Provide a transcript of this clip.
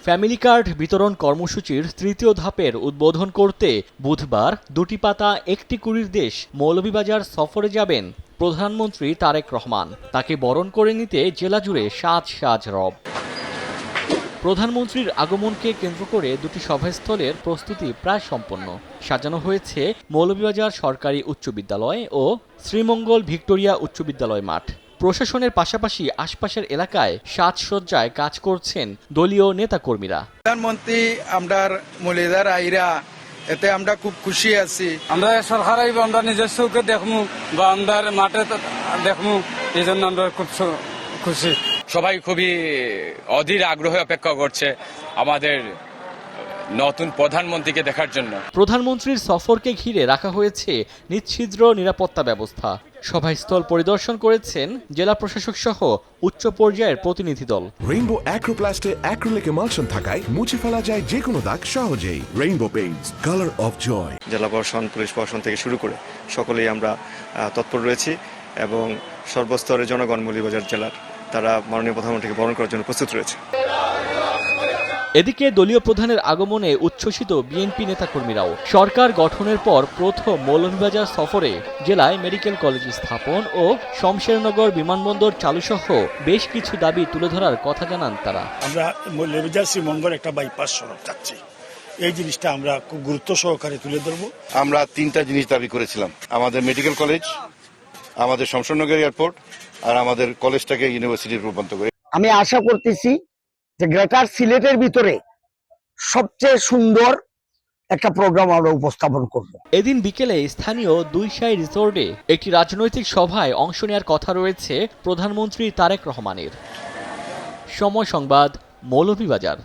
Family card বিতরণ কর্মসূচির তৃতীয় ধাপের উদ্বোধন করতে বুধবার দুটি পাতা একটি কুড়ির দেশ মৌলভীবাজার সফরে যাবেন প্রধানমন্ত্রী তারেক রহমান। তাকে বরণ করে নিতে জেলা জুড়ে সাজ রব। প্রধানমন্ত্রীর আগমনকে কেন্দ্র করে দুটি সভাস্থলের প্রস্তুতি প্রায় সম্পন্ন। সাজানো হয়েছে মৌলভীবাজার সরকারি উচ্চ বিদ্যালয় ও শ্রীমঙ্গল ভিক্টোরিয়া উচ্চ বিদ্যালয় মাঠ। প্রশাসনের পাশাপাশি আশপাশের এলাকায় সাজসজ্জায় কাজ করছেন দলীয় নেতাকর্মীরা। প্রধানমন্ত্রী আমরার মৌলভীবাজার আইরা এতে আমরা খুব খুশি আছি। আমরা সরকার আইব, আমরা নিজের চোখে দেখমু বা আমরা মাঠে দেখমু, এই জন্য আমরা খুব খুশি। সবাই খুবই অধীর আগ্রহে অপেক্ষা করছে আমাদের নতুন প্রধানমন্ত্রীকে দেখার জন্য। প্রধানমন্ত্রীর সফরকে ঘিরে রাখা হয়েছে নিচ্ছিদ্র নিরাপত্তা ব্যবস্থা। সভাস্থল পরিদর্শন করেছেন জেলা প্রশাসক সহ উচ্চ পর্যায়ের প্রতিনিধি দল। রেইনবো অ্যাক্রোপ্লাস্টে অ্যাক্রিলিক এমালশন থাকায় মুছে ফেলা যায় যে কোনো দাগ সহজেই। Rainbow paints, colour of joy. জেলা প্রশাসন, পুলিশ প্রশাসন থেকে শুরু করে সকলেই আমরা তৎপর রয়েছি এবং সর্বস্তরের জনগণ মৌলভীবাজার জেলার তারা মাননীয় প্রধানমন্ত্রীকে বরণ করার জন্য প্রস্তুত রয়েছে। এদিকে দলীয় প্রধানের আগমনে উচ্ছ্বসিত বিএনপি নেতাকর্মীরাও। সরকার গঠনের পর প্রথম মৌলভীবাজার সফরে জেলায় মেডিকেল কলেজ স্থাপন ও শমশেরনগর বিমানবন্দর চালুসহ বেশ কিছু দাবি তুলে ধরার কথা জানান তারা। আমরা মৌলভীবাজার শ্রীমঙ্গল একটা বাইপাস সড়ক চাচ্ছি, এই জিনিসটা আমরা খুব গুরুত্ব সহকারে তুলে ধরব। আমরা তিনটা জিনিস দাবি করেছিলাম: আমাদের মেডিকেল কলেজ, আমাদের শমশেরনগর এয়ারপোর্ট আর আমাদের কলেজটাকে ইউনিভার্সিটির রূপান্তর করে। আমি আশা করতেছি যে গ্রেটার সিলেটের ভিতরে সবচেয়ে সুন্দর একটা প্রোগ্রাম আমরা উপস্থাপন করব। এদিন বিকেলে স্থানীয় দুইশাই রিসোর্টে একটি রাজনৈতিক সভায় অংশ নেওয়ার কথা রয়েছে প্রধানমন্ত্রী তারেক রহমানের। সময় সংবাদ, মৌলভীবাজার।